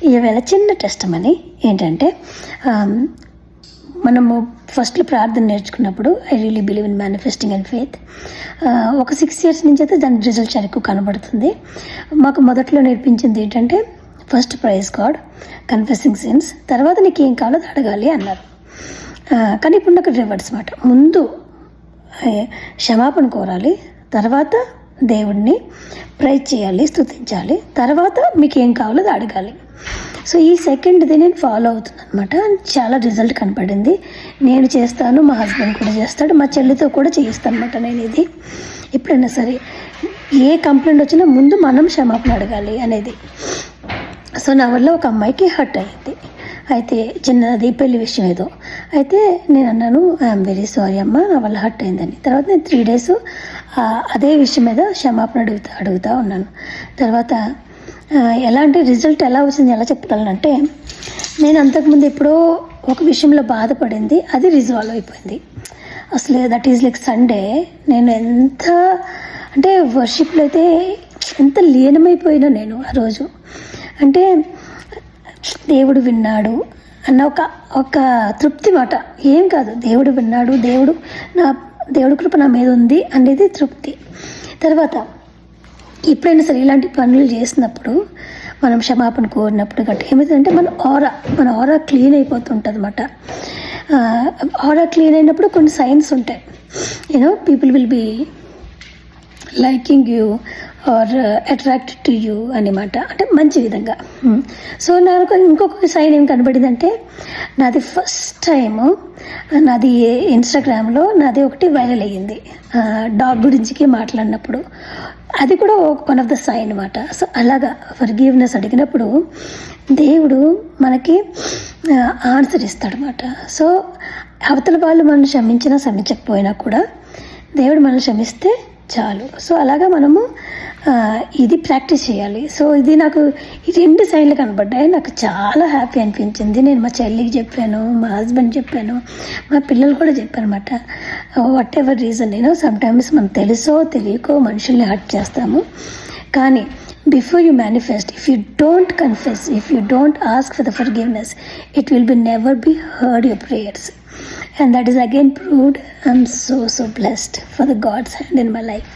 ఈవేళ చిన్న test money ఏంటంటే, మనము ఫస్ట్లో ప్రార్థన నేర్చుకున్నప్పుడు I really believe in manifesting and faith. ఒక 6 years నుంచి అయితే దాని రిజల్ట్ చాలా ఎక్కువ కనబడుతుంది. మాకు మొదట్లో నేర్పించింది ఏంటంటే, first prize God, confessing since, తర్వాత నీకు ఏం కావాలో అడగాలి అన్నారు. కానీ ఇప్పుడు నాకు రివర్స్ మాట. ముందు క్షమాపణ కోరాలి, తర్వాత దేవుడిని ప్రైజ్ చేయాలి, స్తుతించాలి, తర్వాత మీకు ఏం కావాలో అడగాలి. సో ఈ సెకండ్ది నేను ఫాలో అవుతున్నాను అనమాట. చాలా రిజల్ట్ కనపడింది. నేను చేస్తాను, మా హస్బెండ్ కూడా చేస్తాడు, మా చెల్లితో కూడా చేయిస్తాను అనమాట. నేను ఇది ఎప్పుడైనా సరే ఏ కంప్లైంట్ వచ్చినా ముందు మనం క్షమాపణ అడగాలి అనేది. సో నా వల్ల ఒక అమ్మాయికి హర్ట్ అయ్యింది. అయితే చిన్నది పెళ్లి విషయం ఏదో. అయితే నేను అన్నాను, ఐఎమ్ వెరీ సారీ అమ్మ, నా వల్ల హర్ట్ అయిందని. తర్వాత నేను 3 days అదే విషయం మీద క్షమాపణ అడుగుతా ఉన్నాను. తర్వాత ఎలాంటి రిజల్ట్ ఎలా వచ్చింది ఎలా చెప్తానంటే, నేను అంతకుముందు ఎప్పుడో ఒక విషయంలో బాధపడింది, అది రిజాల్వ్ అయిపోయింది. అసలు దట్ ఈజ్ లైక్ సండే. నేను ఎంత అంటే వర్షిప్లో అయితే ఎంత లీనమైపోయినా నేను ఆ రోజు. అంటే దేవుడు విన్నాడు అన్న ఒక తృప్తి మాట. ఏం కాదు, దేవుడు విన్నాడు, దేవుడు కృప నా మీద ఉంది అనేది తృప్తి. తర్వాత ఎప్పుడైనా సరే ఇలాంటి పనులు చేసినప్పుడు, మనం క్షమాపణ కోరినప్పుడు గట్టి ఏమవుతుందంటే మన ఆరా క్లీన్ అయిపోతుంటుంది అనమాట. ఆరా క్లీన్ అయినప్పుడు కొన్ని సైన్స్ ఉంటాయి. People will be liking you are attracted to you అనమాట. అంటే మంచి విధంగా. సో నాకు ఇంకొక సైన్ ఏం కనబడిందంటే, నాది ఫస్ట్ టైము నాది ఇన్స్టాగ్రామ్లో నాది ఒకటి వైరల్ అయ్యింది, డాగ్ గురించి మాట్లాడినప్పుడు. అది కూడా వన్ ఆఫ్ ద సైన్ అనమాట. సో అలాగా ఫర్గివ్నెస్ అడిగినప్పుడు దేవుడు మనకి ఆన్సర్ ఇస్తాడనమాట. సో అవతల వాళ్ళు మనం క్షమించకపోయినా కూడా దేవుడు మనల్ని క్షమిస్తే చాలు. సో అలాగా మనము ఇది ప్రాక్టీస్ చేయాలి. సో ఇది నాకు ఈ 2 సైన్లు కనబడ్డాయి. నాకు చాలా హ్యాపీ అనిపించింది. నేను మా చెల్లికి చెప్పాను, మా హస్బెండ్ చెప్పాను, మా పిల్లలు కూడా చెప్పాను అనమాట. వాట్ ఎవర్ రీజన్, సమ్టైమ్స్ మనం తెలుసో తెలియకో మనుషుల్ని హర్ట్ చేస్తాము. కానీ before you manifest, if you don't confess, if you don't ask for the forgiveness, it will be never be heard your prayers. And that is again proved. I'm so blessed for the God's hand in my life.